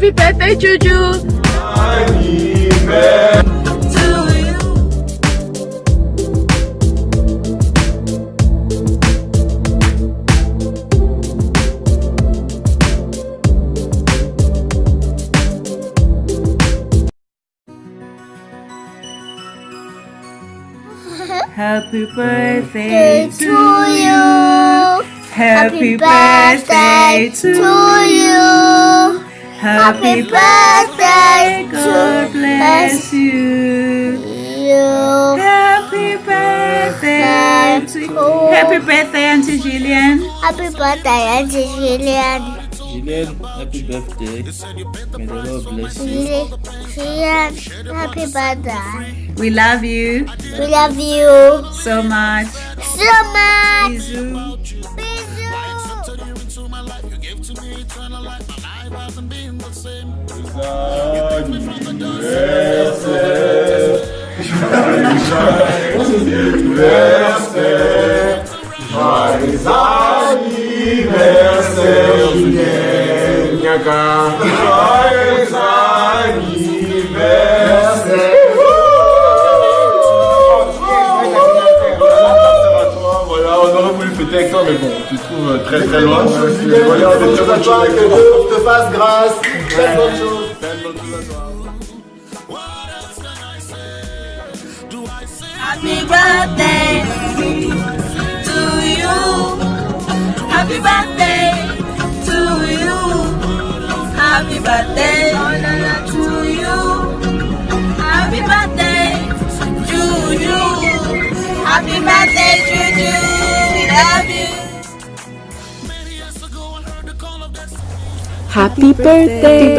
Happy birthday, Juju. Happy birthday to you. Happy birthday to you. Happy birthday. God bless you. Happy birthday to you. Happy birthday, Auntie Gillian. Happy birthday, Auntie Gillian. Gillian, happy birthday. May the Lord bless you. Gillian, happy birthday. We love you We love you so much. so much. Bisous. Joyeux anniversaire, Julien. Joyeux anniversaire. Voilà, on aurait voulu fêter avec toi, mais bon, tu te trouves très très loin. Voilà, des très bonnes choses. Que Dieu te fasse grâce. Très bonnes choses. Happy birthday to you. Happy birthday to you. Happy birthday to you. Happy birthday to you. Happy birthday to you. We love you. Happy birthday! I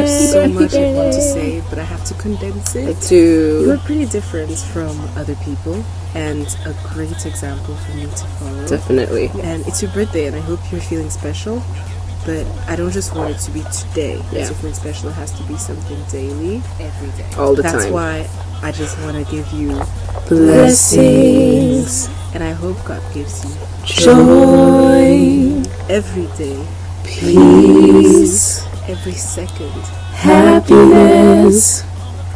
have so much I want to say, but I have to condense it. You are pretty different from other people and a great example for me to follow. Definitely. And it's your birthday and I hope you're feeling special, but I don't just want it to be today. Yeah. To feel special, it has to be something daily, every day. All the That's time. why I just want to give you Blessings. and I hope God gives you Joy. every day, Peace. every second, Happiness.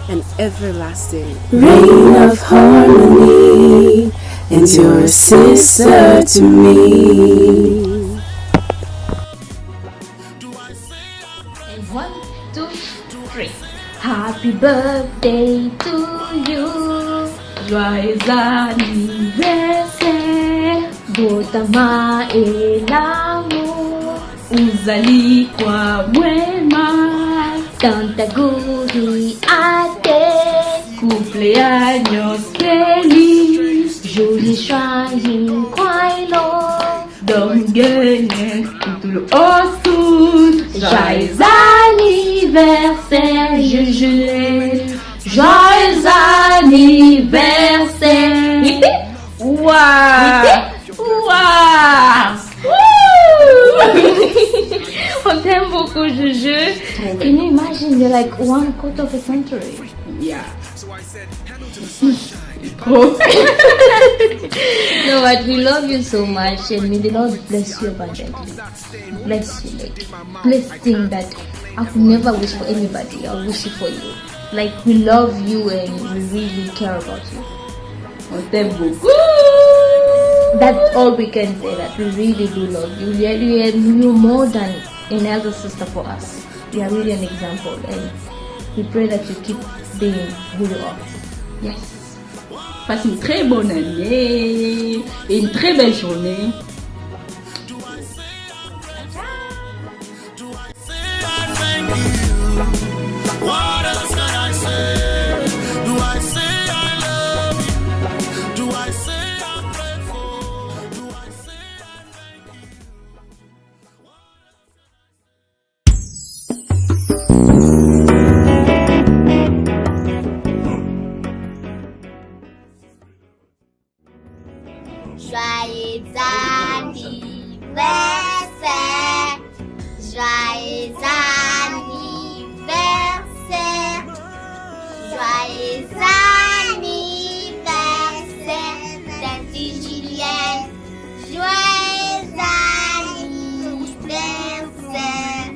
and everlasting. Reign of harmony. And you're a sister to me. And 1, 2, 3. Happy birthday to you. Joyeux anniversaire. Botama elamu. Uzalikwa mwema. Tantaguri ate. Cumpleaños feliz. Joli shine kwailo. Domgene tutulo osun. Joyeux anniversaire, Juju. Joyeux anniversaire. Hippie. Wow. Wow. On t'aime beaucoup, Juju. Can you imagine you're like 1/4 of a century? Yeah. No, but we love you so much, and may the Lord bless you abundantly. Bless you, like blessing that I could never wish for anybody. I'll wish it for you. Like we love you and we really care about you. That's all we can say. That we really do love you. You're more than an elder sister for us. You are really an example, and we pray that you keep being who you are. Yes. Passe une très bonne année et une très belle journée. What else can I say? Do I say I love you? Do I say I'm grateful? Do I say I thank Joyeux anniversaire. Joyeux anniversaire. Joyeux anniversaire, Tante Julienne. Joyeux anniversaire.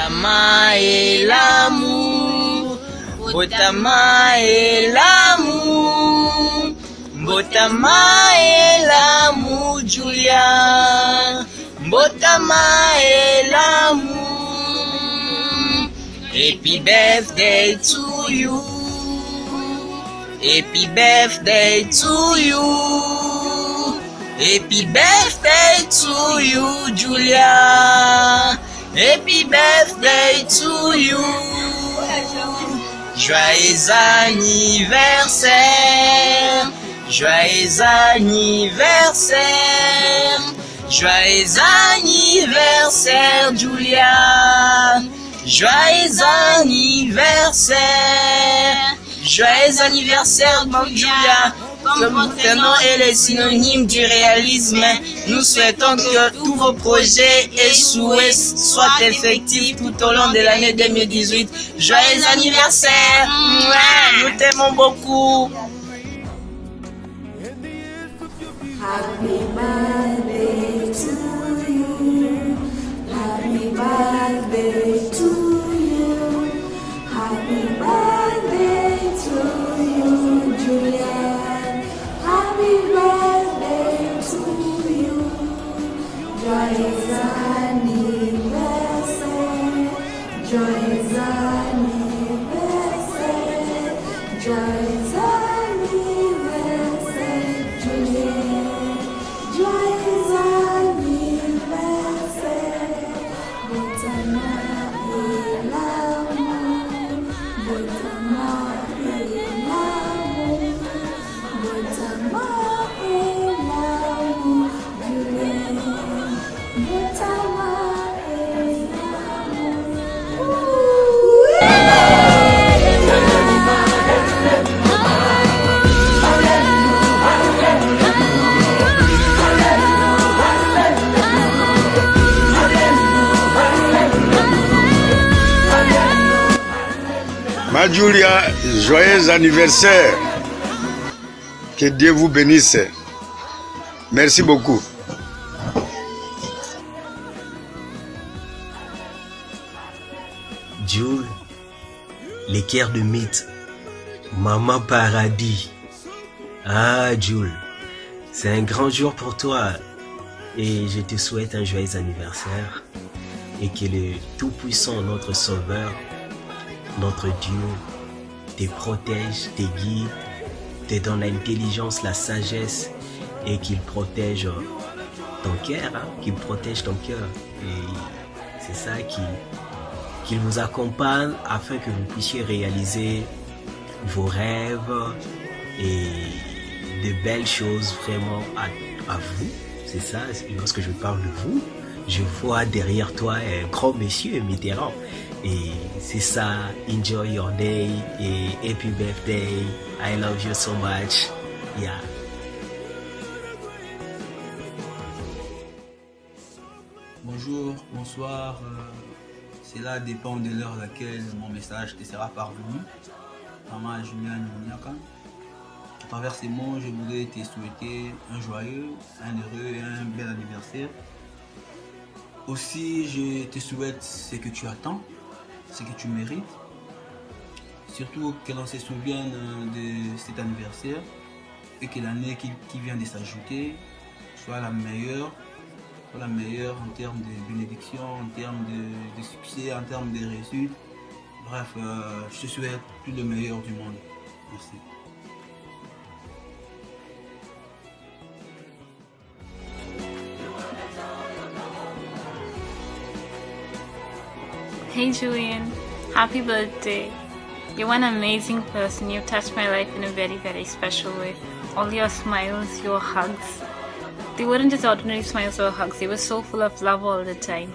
Botama et l'amour, Botama et l'amour, Botama et l'amour, Julia, Botama et l'amour. Happy birthday to you, happy birthday to you, happy birthday to you, Julia, happy birthday to you. Joyeux anniversaire, joyeux anniversaire, joyeux anniversaire, Julia, joyeux anniversaire, joyeux anniversaire, Mme Julia. Comme votre nom est le synonyme du réalisme, nous souhaitons que tous vos projets et souhaits soient effectifs tout au long de l'année 2018. Joyeux anniversaire! Nous t'aimons beaucoup! Happy birthday to you. Happy birthday to you. Happy birthday to you, Julia. Happy birthday to you. Joyeux anniversaire. Joyeux anniversaire. Joyeux anniversaire, Julia. Joyeux anniversaire. Botama et l'amour. Botama et l'amour. Botama et l'amour, Julia. Botama et Ma Julia, joyeux anniversaire. Que Dieu vous bénisse. Merci beaucoup. Jules, l'équerre de mythe, Maman Paradis. Ah, Jules, c'est un grand jour pour toi et je te souhaite un joyeux anniversaire et que le Tout-Puissant, notre Sauveur, notre Dieu, te protège, te guide, te donne l'intelligence, la sagesse et qu'il protège ton cœur, qu'il protège ton cœur. Et c'est ça qu'il vous accompagne afin que vous puissiez réaliser vos rêves et de belles choses vraiment à vous. C'est ça, lorsque je parle de vous, je vois derrière toi un grand monsieur Mitterrand. Et c'est ça, enjoy your day et happy birthday. I love you so much. Yeah. Bonjour, bonsoir. Cela dépend de l'heure à laquelle mon message te sera parvenu. Maman Julia Nyonyaka. À travers ces mots, je voudrais te souhaiter un joyeux, un heureux et un bel anniversaire. Aussi, je te souhaite ce que tu attends, ce que tu mérites. Surtout que l'on se souvienne de cet anniversaire et que l'année qui vient de s'ajouter soit la meilleure en termes de bénédiction, en termes de succès, en termes de réussite. Bref, je te souhaite tout le meilleur du monde. Merci. Hey Julian, happy birthday. You're an amazing person. You've touched my life in a very, very special way. All your smiles, your hugs. They weren't just ordinary smiles or hugs. They were so full of love all the time.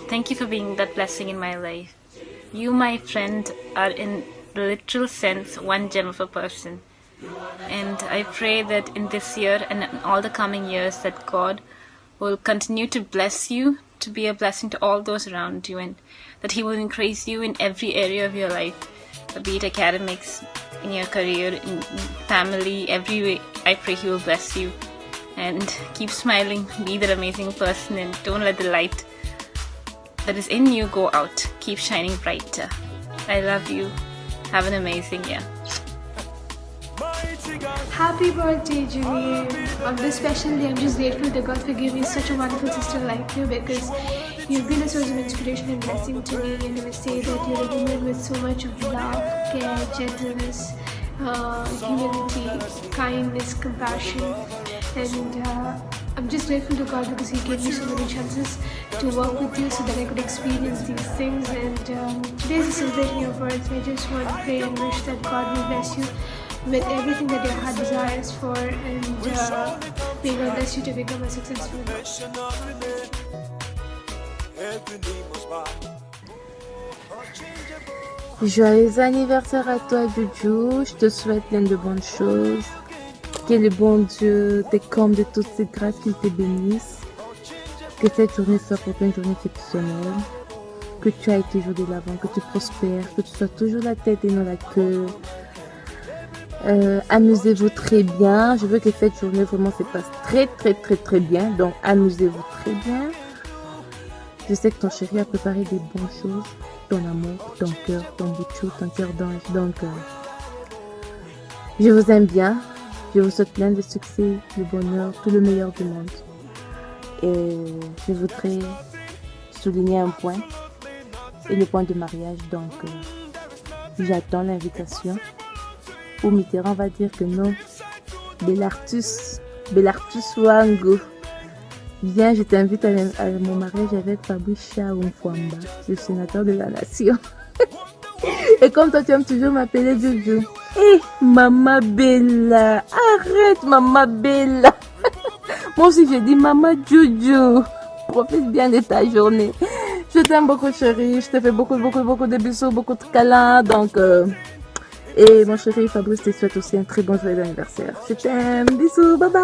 Thank you for being that blessing in my life. You, my friend, are in the literal sense one gem of a person. And I pray that in this year and in all the coming years that God will continue to bless you, to be a blessing to all those around you, and that He will increase you in every area of your life, be it academics, in your career, in family, every way. I pray He will bless you. And keep smiling, be that amazing person, and don't let the light that is in you go out. Keep shining brighter. I love you. Have an amazing year. Happy birthday, Julie. On this special day, I'm just grateful that God for giving me such a wonderful sister like you, because you've been a source of inspiration and blessing to me. And I would say that you're a woman with so much of love, care, gentleness, humility, kindness, compassion. And I'm just grateful to God because He gave me so many chances to work with you so that I could experience these things. And today is a celebration of your birth. I just want to pray and wish that God will bless you with everything that your heart desires for, and may God bless you to become a successful man. Joyeux anniversaire à toi, Juju. Je te souhaite plein de bonnes choses. Que le bon Dieu te comble de toutes ces grâces, qu'il te bénisse. Que cette journée soit pour toi une journée exceptionnelle. Que tu ailles toujours de l'avant, que tu prospères, que tu sois toujours la tête et non la queue. Amusez-vous très bien. Je veux que cette journée vraiment se passe très bien. Donc amusez-vous très bien. Je sais que ton chéri a préparé des bonnes choses. Ton amour, ton cœur, ton bouchou, ton cœur d'ange. Donc je vous aime bien. Je vous souhaite plein de succès, de bonheur, tout le meilleur du monde. Et je voudrais souligner un point. Et le point de mariage. Donc j'attends l'invitation. Ou Mitterrand va dire que non. Belartus Wango. Viens, je t'invite à mon mariage avec Fabrice Chaoumfouamba, le sénateur de la nation. Et comme toi, tu aimes toujours m'appeler Juju. Eh, Mama Bella. Arrête, Mama Bella. Moi aussi, je dis Mama Juju. Profite bien de ta journée. Je t'aime beaucoup, chérie. Je te fais beaucoup de bisous, beaucoup de câlins. Donc... Et mon chéri Fabrice te souhaite aussi un très bon joyeux anniversaire. Je t'aime, bisous, bye bye.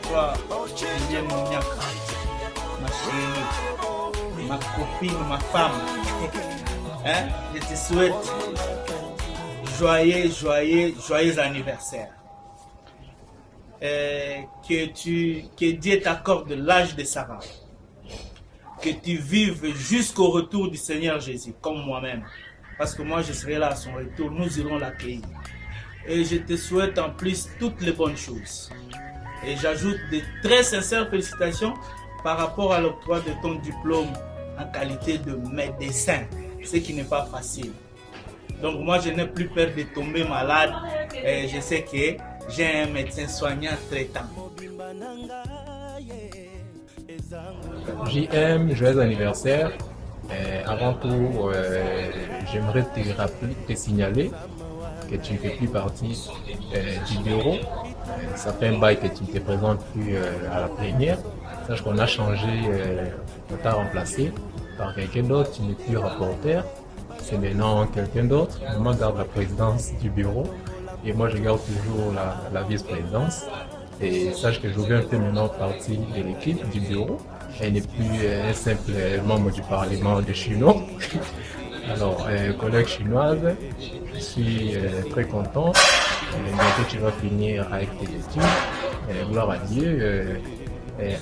Toi, Liliane Moniaka, ma chérie, ma copine, ma femme, hein? Je te souhaite joyeux anniversaire. Que Dieu t'accorde l'âge de Sarah. Que tu vives jusqu'au retour du Seigneur Jésus, comme moi-même. Parce que moi, je serai là à son retour, nous irons l'accueillir. Et je te souhaite en plus toutes les bonnes choses. Et j'ajoute de très sincères félicitations par rapport à l'octroi de ton diplôme en qualité de médecin, ce qui n'est pas facile. Donc moi, je n'ai plus peur de tomber malade. Et je sais que j'ai un médecin soignant traitant. JM, joyeux anniversaire. Avant tout, j'aimerais te signaler que tu ne fais plus partie du bureau. Ça fait un bail que tu ne te présentes plus à la plénière. Sache qu'on a changé, on t'a remplacé par quelqu'un d'autre. Tu n'es plus rapporteur, c'est maintenant quelqu'un d'autre. Moi, je garde la présidence du bureau et moi, je garde toujours la vice-présidence. Et sache que je fais un peu maintenant partie de l'équipe du bureau. Elle n'est plus un simple membre du Parlement de Chinois. Alors, collègue chinoise, je suis très content. Bientôt tu vas finir avec tes études. Gloire à Dieu.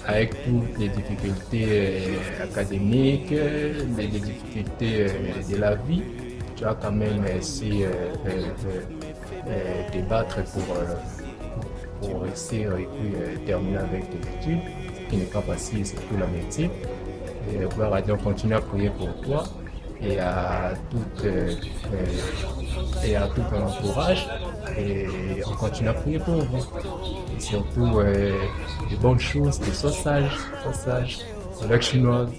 Avec toutes les difficultés académiques, les difficultés de la vie, tu as quand même essayé de battre pour réussir et puis terminer avec tes études, ce qui n'est pas facile, surtout la médecine. Gloire à Dieu, on continue à prier pour toi et à tout ton entourage. Et on continue à prier pour vous. Et surtout, des bonnes choses, que sois sage. Avec chinoise.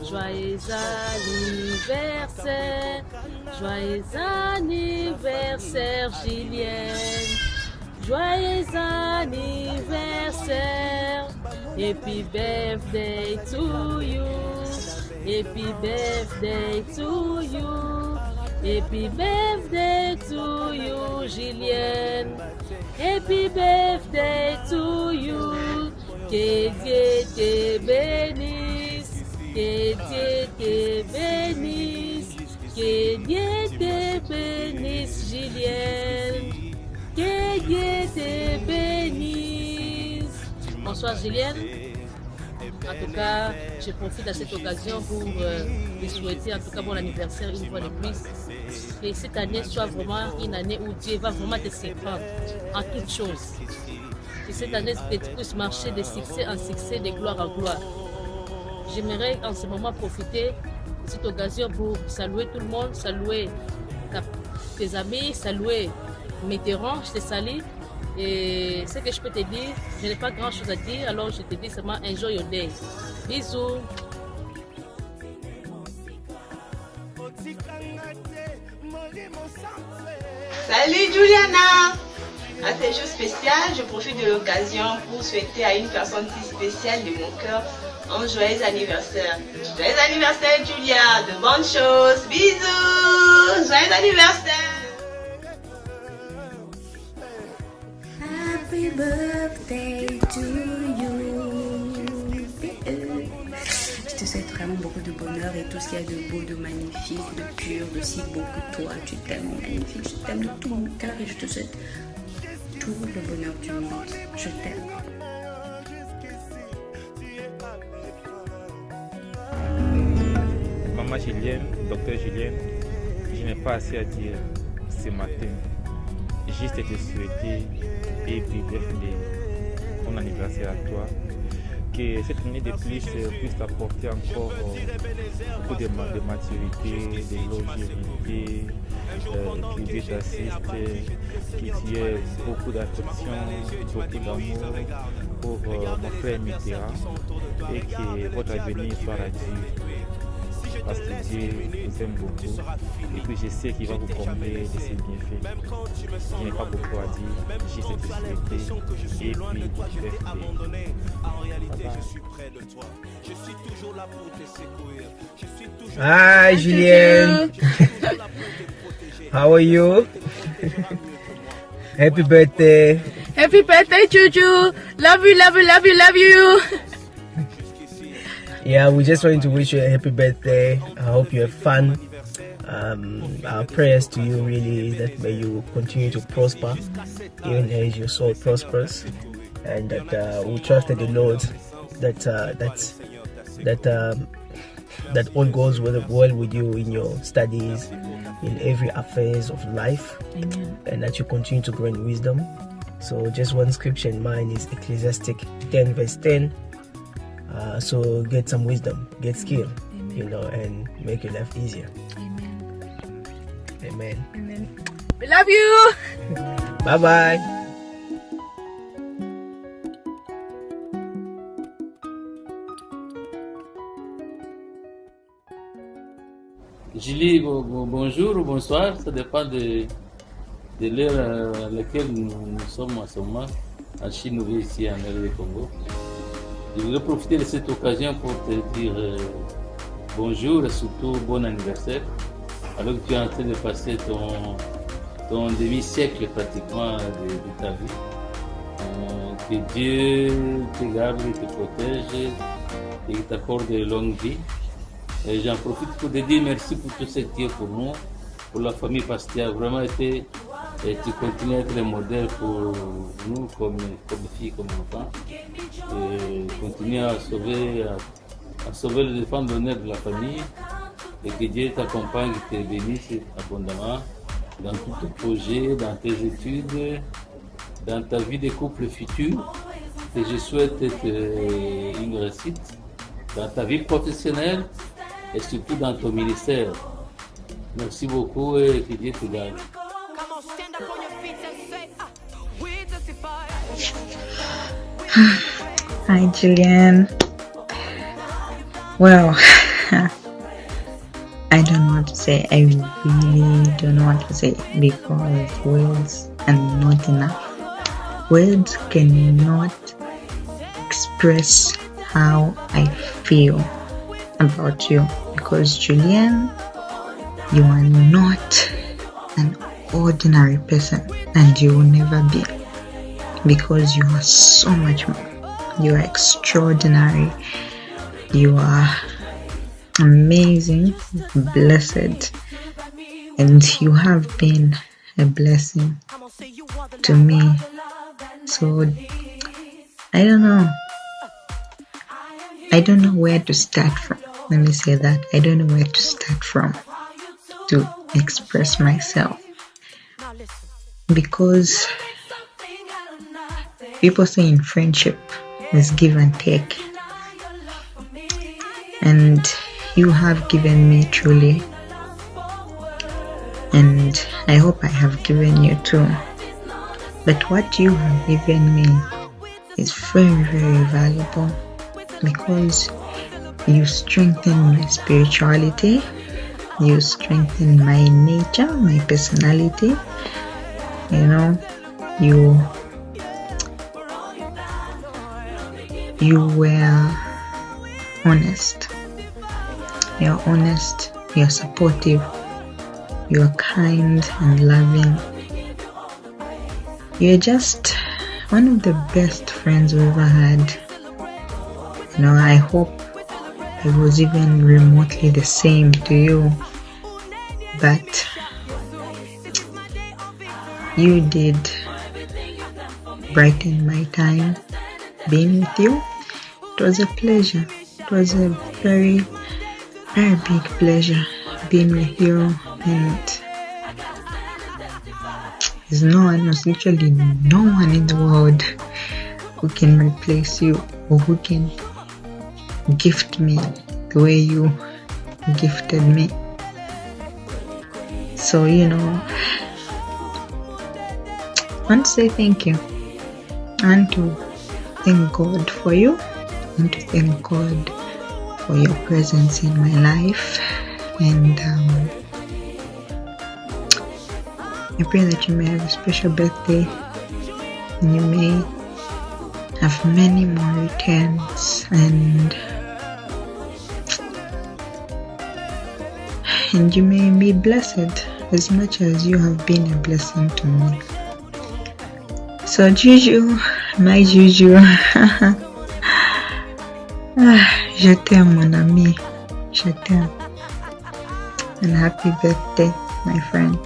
Joyeux anniversaire, joyeux anniversaire, Julienne. Joyeux anniversaire. Happy birthday to you. Happy birthday to you. Happy birthday to you, Julienne. Happy birthday to you. Que Dieu te bénisse. Que Dieu te bénisse. Que Dieu te bénisse, Julienne. Que Dieu te bénisse. Bonsoir, Julienne. En tout cas, je profite de cette occasion pour lui souhaiter en tout cas bon anniversaire une fois de plus. Que cette année soit vraiment une année où Dieu va vraiment te surprendre en toutes choses. Que cette année, tu puisses marcher de succès en succès, de gloire en gloire. J'aimerais en ce moment profiter de cette occasion pour saluer tout le monde, saluer tes amis, saluer Mitterrand, je te salue. Et ce que je peux te dire, je n'ai pas grand chose à dire, alors je te dis seulement enjoy your day. Bisous. Salut Juliana! À ce jour spécial, je profite de l'occasion pour souhaiter à une personne si spéciale de mon cœur un joyeux anniversaire. Joyeux anniversaire Julia, de bonnes choses, bisous! Joyeux anniversaire! Happy birthday to you. Je te souhaite vraiment beaucoup de bonheur et tout ce qu'il y a de beau, de magnifique, de pur, de si beau que toi. Tu es tellement magnifique, je t'aime de tout mon cœur et je te souhaite tout le bonheur du monde. Je t'aime. Maman Julienne, docteur Julienne, je n'ai pas assez à dire ce matin. Juste te souhaiter et vivre ton anniversaire à toi. Que cette année de plus puisse t'apporter encore beaucoup de maturité, de longévité, que Dieu t'assiste, que tu aies beaucoup d'affection, beaucoup d'amour pour mon frère Mitterrand et que votre avenir soit radieux. Parce que Dieu vous aime beaucoup et puis je sais qu'il va vous combler de ses bienfaits. Il n'y a pas beaucoup à dire, juste te souhaiter et puis Hi Julienne. How are you? Happy birthday. Happy birthday, Juju. Love you, love you, love you, love you. Yeah, we just wanted to wish you a happy birthday. I hope you have fun. Our prayers to you really is that may you continue to prosper even as your soul prospers, and that we trust in the Lord that all goes well with you in your studies, in every affairs of life. Amen. And that you continue to grow in wisdom. So just one scripture in mind is Ecclesiastic 10 verse 10. So get some wisdom, get skill, and make your life easier. Amen. Amen. We love you. Bye bye. Julie, bonjour ou bonsoir, ça dépend de l'heure à laquelle nous sommes en ce moment en Chine ou ici en RD Congo. Je voudrais profiter de cette occasion pour te dire bonjour et surtout bon anniversaire. Alors que tu es en train de passer ton demi-siècle pratiquement de ta vie. Que Dieu te garde, te protège et t'accorde de longue vie. Et j'en profite pour te dire merci pour tout ce que tu es pour nous, pour la famille, parce que tu as vraiment été et tu continues à être le modèle pour nous comme filles, comme enfants. Et continue à sauver le défendre l'honneur de la famille. Et que Dieu t'accompagne, te bénisse abondamment dans tous tes projets, dans tes études, dans ta vie de couple futur. Et je souhaite une réussite dans ta vie professionnelle et surtout dans ton ministère. Merci beaucoup et que Dieu te garde. Hi, Julian. Well, I don't know what to say. I really don't know what to say because words are not enough. words cannot express how I feel about you, because Julian, you are not an ordinary person, and you will never be, because you are so much more. You are extraordinary. You are amazing, blessed, and you have been a blessing to me. So I don't know where to start from. Let me say that. I don't know where to start from to express myself, because people say in friendship is give and take, and you have given me truly, and I hope I have given you too. But what you have given me is very, very valuable, because you strengthen my spirituality, you strengthen my nature, my personality. You know, you were honest. You're honest, you're supportive, you're kind and loving. You're just one of the best friends we ever had. You know, I hope I was even remotely the same to you, but you did brighten my time being with you. It was a pleasure. It was a very, very big pleasure being with you, and there's literally no one in the world who can replace you, or who can gift me the way you gifted me. So, you know, I want to say thank you. I want to thank God for you. I want to thank God for your presence in my life. And I pray that you may have a special birthday, and you may have many more returns, and you may be blessed as much as you have been a blessing to me. So Juju, my Juju, je t'aime mon ami, je t'aime, and happy birthday, my friend.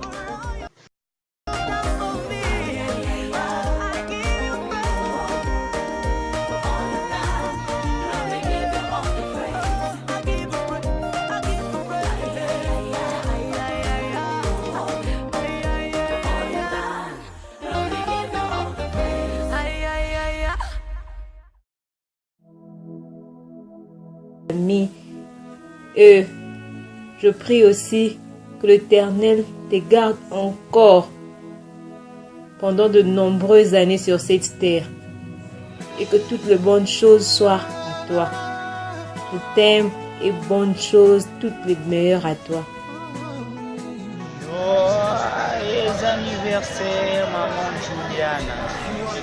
Et je prie aussi que l'Éternel te garde encore pendant de nombreuses années sur cette terre, et que toutes les bonnes choses soient à toi. Je t'aime, et bonnes choses, toutes les meilleures à toi. Joyeux anniversaire, maman Juliana.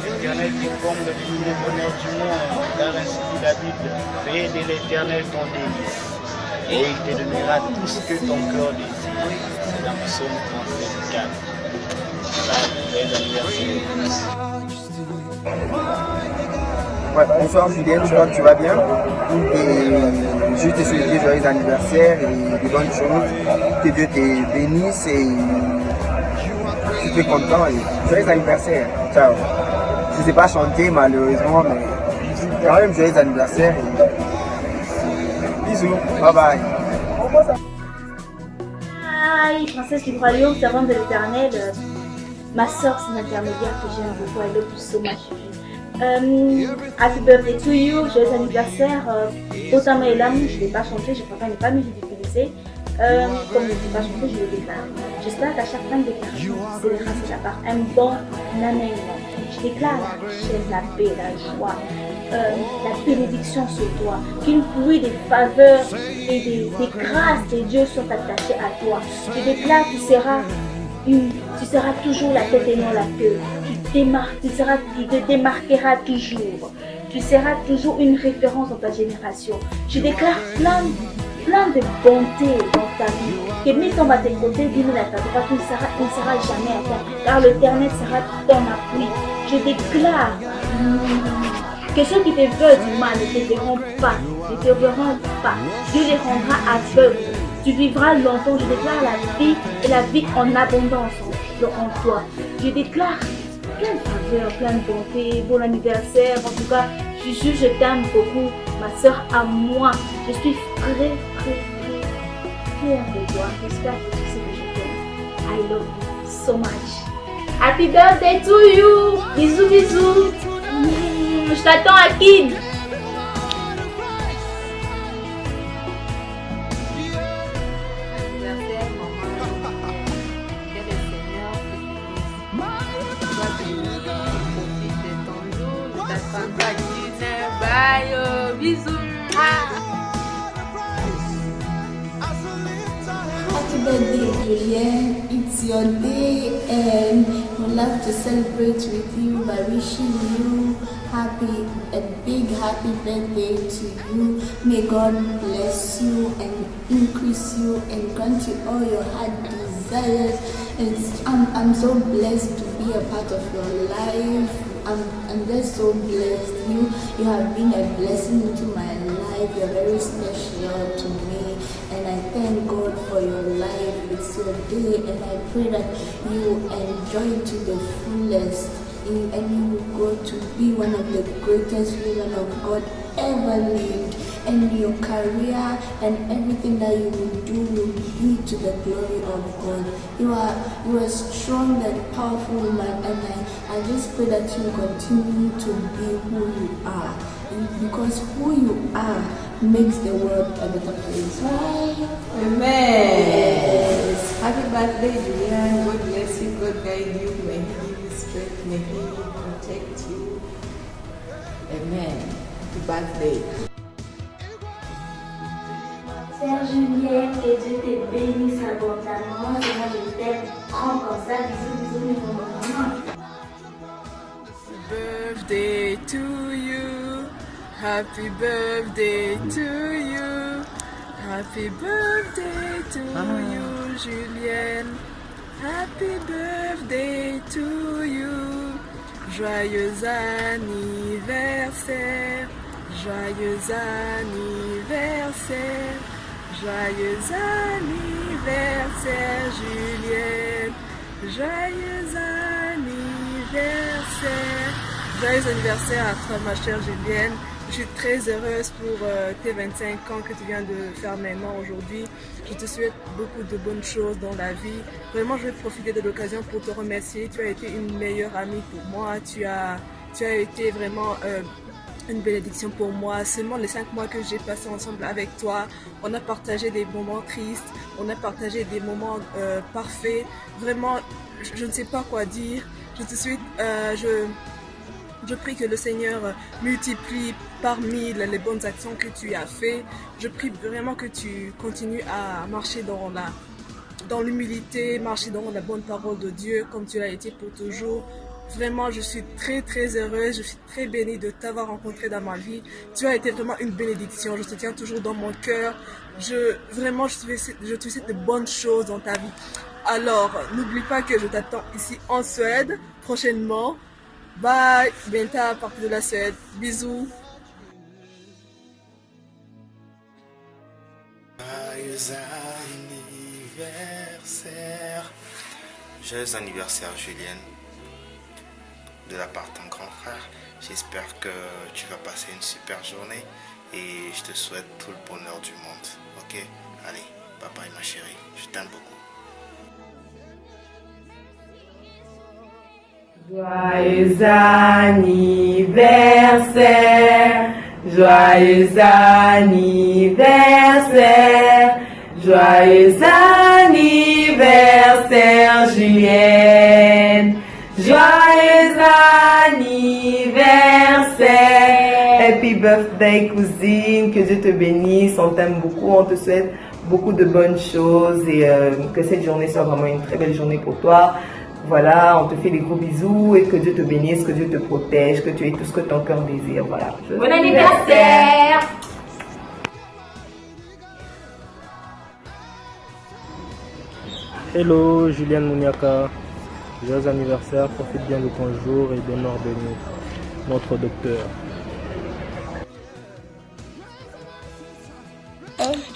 L'Éternel te comble de tous les bonheurs du monde, car ainsi dit la Bible. Fais de l'Éternel ton délice, et il te donnera tout ce que ton cœur désire. C'est dans Psaume 37:4. Joyeux anniversaire. Ouais, bonsoir Julien, j'espère que tu vas bien. Et je te souhaite joyeux anniversaire et de bonnes choses. Que Dieu te bénisse et je suis content. Et joyeux anniversaire. Ciao. Je ne sais pas chanter malheureusement, mais quand même joyeux anniversaire. Et bisous, bye bye. Hi, princesse du royaume, servante de l'Éternel. Ma soeur, c'est une intermédiaire que j'aime beaucoup. I love you so much. Happy birthday to you, joyeux anniversaire. Autant et l'âme, je ne vais pas chanter, je préfère ne pas me ridiculiser. Comme je ne sais pas chanter, je le déclare. J'espère qu'à chaque fin de déclaration, c'est de la part un bon amènement. Je déclare la richesse, la paix, la joie, la bénédiction sur toi. Qu'une pluie de faveurs et des grâces de Dieu soient attachées à toi. Je déclare que tu seras toujours la tête et non la queue. Tu te démarquera toujours. Tu seras toujours une référence dans ta génération. Je déclare plein de bonté dans ta vie. Que même si on va t'écouter, dis-nous à ta droite, tu ne seras jamais atteint. Car l'Éternel sera ton appui. Je déclare que ceux qui te veulent du mal ne te verront pas. Dieu les rendra aveugles. Tu vivras longtemps. Je déclare la vie et la vie en abondance en toi. Je déclare plein de faveurs, plein de bonté, bon anniversaire. En tout cas, je t'aime beaucoup, ma soeur à moi. Je suis très fière de toi. J'espère que tu sais que je t'aime. I love you so much. Happy birthday to you. Bisous, bisous. Je t'attends à Kid. Bye, bisous. Happy birthday, Julien. It's your day and we'd love to celebrate with you by wishing you a big happy birthday to you. May God bless you and increase you and grant you all your heart desires. I'm so blessed to be a part of your life. I'm just so blessed. You have been a blessing into my life. You're very special to me. And I thank God for your life. It's your day and I pray that you enjoy it to the fullest. And you will grow to be one of the greatest women of God ever lived. And your career and everything that you will do will be to the glory of God. You are a strong and powerful woman, and I just pray that you continue to be who you are. Because who you are makes the world a better place, right? Amen. Yes. Happy birthday, Julian. God bless you. God guide you. May He give you strength. May He protect you. Amen. Happy birthday. Sœur Julienne, que Dieu te bénisse abondamment. Et moi, je t'aime grand comme ça. Bisous, bisous, mon maman. Birthday to you. Happy birthday to you. Happy birthday to you, Julienne. Happy birthday to you. Joyeux anniversaire. Joyeux anniversaire. Joyeux anniversaire, Julienne. Joyeux anniversaire. Joyeux anniversaire à toi, ma chère Julienne. Je suis très heureuse pour tes 25 ans que tu viens de faire maintenant aujourd'hui. Je te souhaite beaucoup de bonnes choses dans la vie. Vraiment, je vais profiter de l'occasion pour te remercier. Tu as été une meilleure amie pour moi. Tu as été vraiment une bénédiction pour moi. Seulement les 5 mois que j'ai passé ensemble avec toi, on a partagé des moments tristes, on a partagé des moments parfaits. Vraiment, je ne sais pas quoi dire. Je te souhaite, je prie que le Seigneur multiplie par 1000 les bonnes actions que tu as fait. Je prie vraiment que tu continues à marcher dans l'humilité, marcher dans la bonne parole de Dieu comme tu l'as été pour toujours. Vraiment, je suis très heureuse, je suis très bénie de t'avoir rencontré dans ma vie. Tu as été vraiment une bénédiction, je te tiens toujours dans mon cœur. Je te souhaite de bonnes choses dans ta vie. Alors, n'oublie pas que je t'attends ici en Suède prochainement. Bye, bientôt à partir de la Suède. Bisous. Joyeux anniversaire. Joyeux anniversaire, Julienne. De la part de ton grand frère, j'espère que tu vas passer une super journée et je te souhaite tout le bonheur du monde. Ok? Allez, bye bye ma chérie, je t'aime beaucoup. Joyeux anniversaire, joyeux anniversaire, joyeux anniversaire Julienne, joyeux anniversaire. Happy birthday cousine, que Dieu te bénisse, on t'aime beaucoup, on te souhaite beaucoup de bonnes choses et que cette journée soit vraiment une très belle journée pour toi. Voilà, on te fait des gros bisous et que Dieu te bénisse, que Dieu te protège, que tu aies tout ce que ton cœur désire. Voilà. Bon anniversaire! Hello Juliane Mouniaka, joyeux anniversaire, profite bien de ton jour et demeure béni, notre docteur.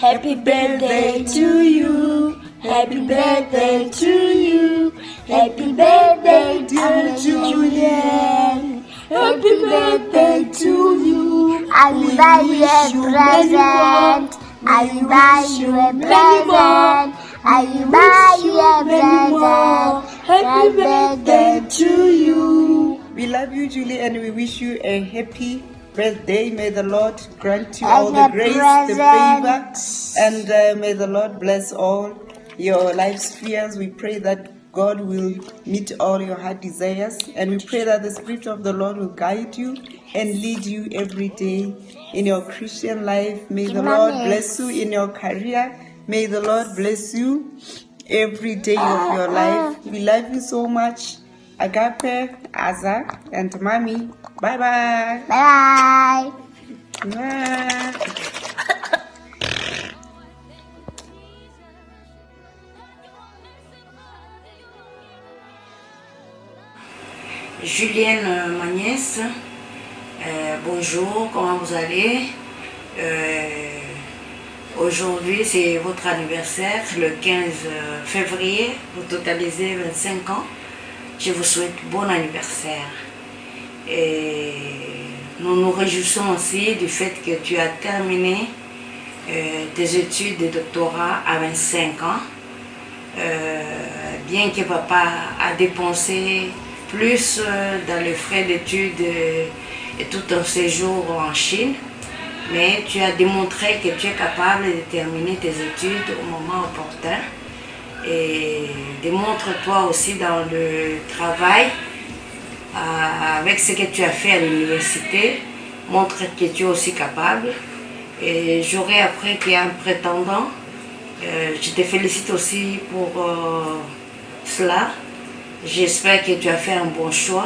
Happy birthday to you, happy birthday to you, happy birthday dear Julian, happy birthday to you. I will buy you a present, I will buy you a present, I will buy you a present. Happy birthday to you. We love you, Julie, and we wish you a happy birthday. May the Lord grant you all the grace, the favor, and may the Lord bless all your life spheres. We pray that God will meet all your heart desires, and we pray that the Spirit of the Lord will guide you and lead you every day in your Christian life. May the Lord bless you in your career. May the Lord bless you every day of your life. We love you so much. Agape, Aza, and Mommy. Bye-bye. Bye. Bye. Julienne, ma nièce, bonjour, comment vous allez? Aujourd'hui, c'est votre anniversaire, le 15 février, vous totalisez 25 ans. Je vous souhaite bon anniversaire. Et nous nous réjouissons aussi du fait que tu as terminé tes études de doctorat à 25 ans. Bien que papa a dépensé plus dans les frais d'études et tout un séjour en Chine, mais tu as démontré que tu es capable de terminer tes études au moment opportun. Et démontre-toi aussi dans le travail, avec ce que tu as fait à l'université, montre que tu es aussi capable. Et j'aurais appris qu'il y a un prétendant. Je te félicite aussi pour cela. J'espère que tu as fait un bon choix.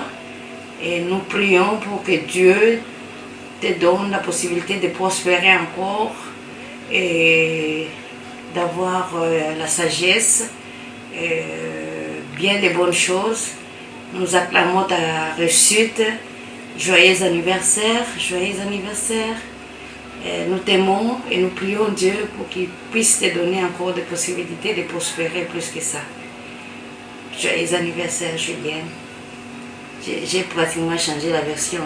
Et nous prions pour que Dieu te donne la possibilité de prospérer encore et d'avoir la sagesse, bien des bonnes choses. Nous acclamons ta réussite. Joyeux anniversaire, joyeux anniversaire. Nous t'aimons et nous prions Dieu pour qu'il puisse te donner encore des possibilités de prospérer plus que ça. Joyeux anniversaire, Julienne. J'ai pratiquement changé la version.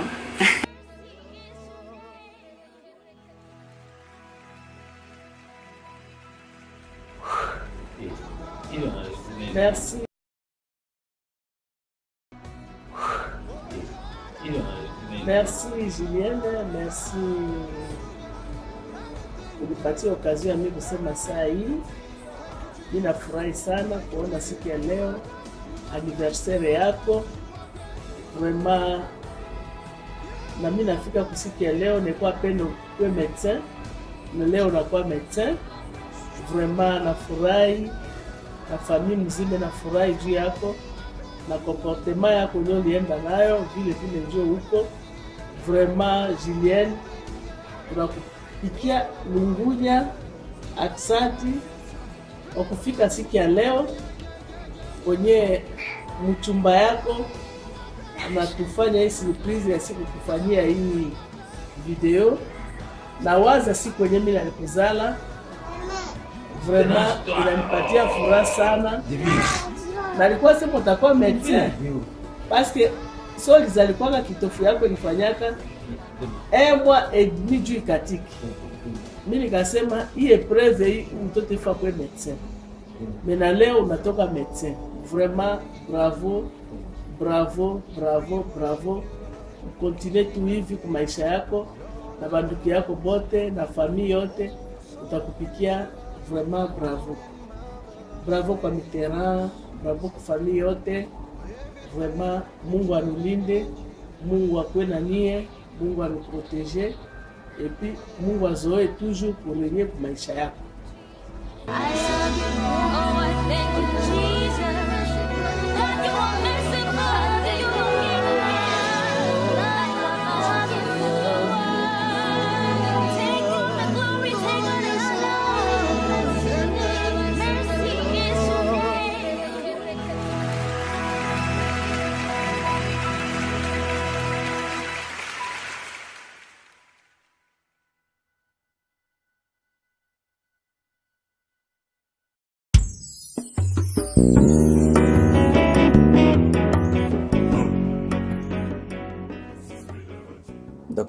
Merci. Merci Julienne, merci kunipatia okazio ya mimi kusema saa hii. Ninafurahi sana kuona siku ya leo anniversaire yako. Vraiment na mimi nafika kwa siku ya leo nilikuwa pendo kwa médecin, na leo nakuwa médecin. Vraiment nafurahi, na familia mzima nafurahi juu yako na comportement yako ndio ulienda nayo vile vile njoo huko. Vraiment Julienne, tunakupikia lungunya, aksanti kwa kufika siku ya leo kwenye mchumba yako. Anatufanya hii surprise ya siku kufanyia hii video. Na waza siku kwenye mimi nalikuzala. Vraiment inanipatia furaha sana. Nalikuwa sema utakuwa médecin. Parce que so lizalikuwa kitofu yako ilifanyaka mois et demi juu ikatiki. Mimi nikasema hii épreuve hii mtoto ifa kwa médecin. Mais na leo unatoka médecin. Vraiment bravo. Bravo, bravo, bravo. Continue tu hivi kwa maisha yako na banduki yako bote na familia yote utakupikia. Vraiment bravo. Bravo kwa Mitterrand, bravo kwa familia yote. Vraiment Mungu anulinde, Mungu akwe na nie, Mungu anuprotege et puis Mungu azoe toujours pour régner kwa maisha yako. I love you. Oh, I thank you, Jesus.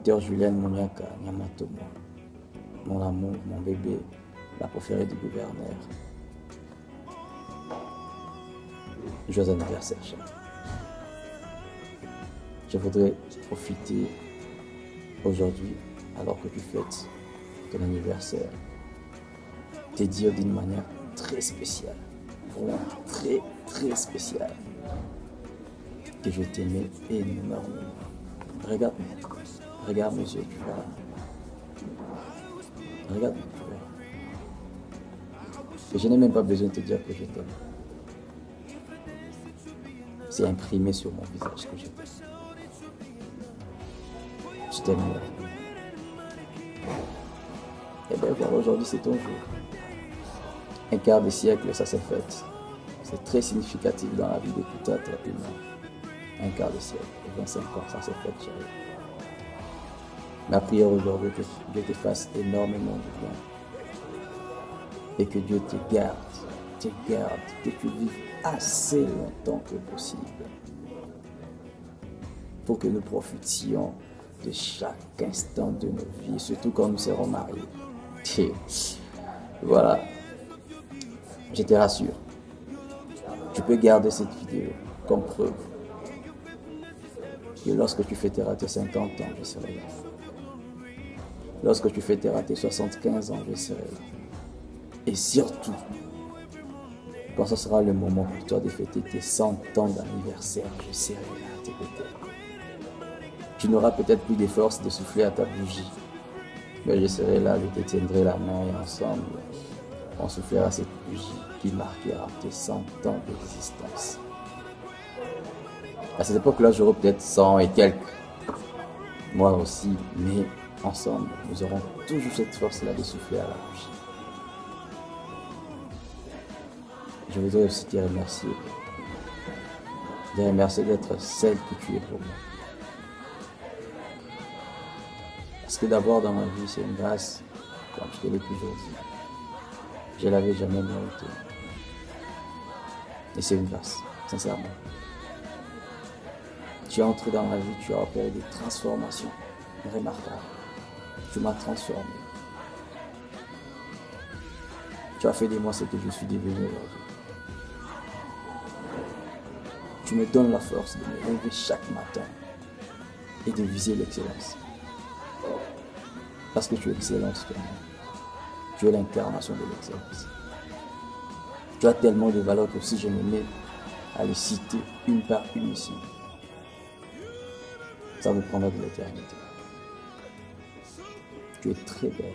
Docteur Julien Moniaka Nyamatomo, mon amour, mon bébé, la préférée du gouverneur. Joyeux anniversaire, chérie. Je voudrais profiter aujourd'hui, alors que tu fêtes ton anniversaire, te dire d'une manière très spéciale, vraiment très très spéciale, que je t'aimais énormément. Regarde mes yeux, tu verras. Regarde-moi, tu verras. Et je n'ai même pas besoin de te dire que je t'aime. C'est imprimé sur mon visage que je t'aime. Je t'aime. Et bien voilà, aujourd'hui c'est ton jour. Un quart de siècle, ça s'est fait. C'est très significatif dans la vie de tout être humain. Un quart de siècle, 25 ans, ça s'est fait, chérie. Ma prière aujourd'hui, que Dieu te fasse énormément de bien. Et que Dieu te garde, que tu vives assez longtemps que possible. Pour que nous profitions de chaque instant de nos vies, surtout quand nous serons mariés. Et voilà, je te rassure. Tu peux garder cette vidéo comme preuve que lorsque tu fêteras tes 50 ans, je serai là. Lorsque tu fêteras tes 75 ans, je serai là. Et surtout, quand ce sera le moment pour toi de fêter tes 100 ans d'anniversaire, je serai là à tes côtés. Tu n'auras peut-être plus de force de souffler à ta bougie, mais je serai là, je te tiendrai la main et ensemble, on soufflera cette bougie qui marquera tes 100 ans d'existence. À cette époque-là, j'aurai peut-être 100 et quelques, moi aussi, mais ensemble, nous aurons toujours cette force-là de souffler à la bougie. Je voudrais aussi te remercier. Te remercier d'être celle que tu es pour moi. Parce que d'avoir dans ma vie, c'est une grâce, comme je te l'ai toujours dit. Je ne l'avais jamais mérité. Et c'est une grâce, sincèrement. Tu es entré dans ma vie, tu as opéré des transformations remarquables. Tu m'as transformé. Tu as fait de moi ce que je suis devenu aujourd'hui. Tu me donnes la force de me lever chaque matin et de viser l'excellence. Parce que tu es excellente toi-même. Tu es l'incarnation de l'excellence. Tu as tellement de valeur que si je me mets à les citer une par une ici, ça me prendra de l'éternité. Tu es très belle.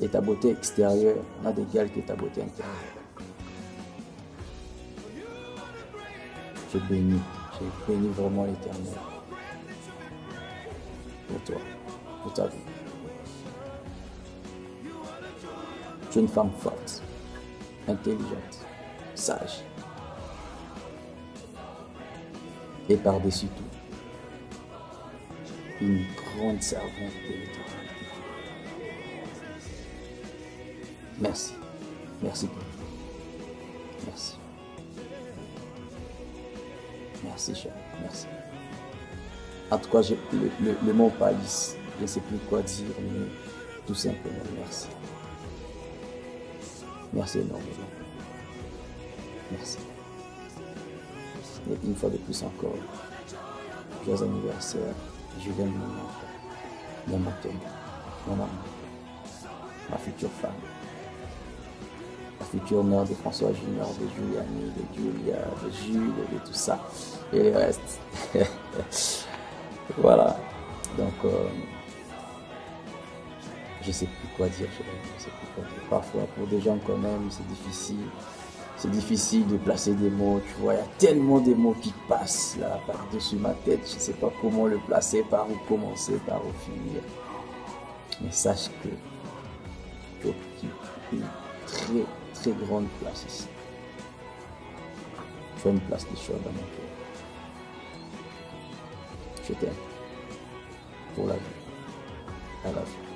Et ta beauté extérieure n'a d'égal que ta beauté intérieure. Je bénis vraiment l'Éternel pour toi, pour ta vie. Tu es une femme forte, intelligente, sage. Et par-dessus tout, une grande servante de l'Éternel. Merci. Merci pour tout. Merci. Merci, cher. Merci. En tout cas, le mot palisse. Je ne sais plus quoi dire, mais tout simplement, merci. Merci énormément. Merci. Et une fois de plus encore, joyeux anniversaire, Julien Nyamatomo, mon amour, ma future femme, la future mère de François Junior, de Juliani, de Julia, de Jules, de tout ça, et le reste. Voilà. Donc, je ne sais plus quoi dire, je sais plus quoi dire. Parfois, pour des gens quand même, c'est difficile. C'est difficile de placer des mots, tu vois, il y a tellement de mots qui passent là par-dessus ma tête, je ne sais pas comment le placer, par où commencer, par où finir. Mais sache que tu occupes une très très grande place ici. Tu as une place de choix dans mon cœur. Je t'aime pour la vie. À la vie.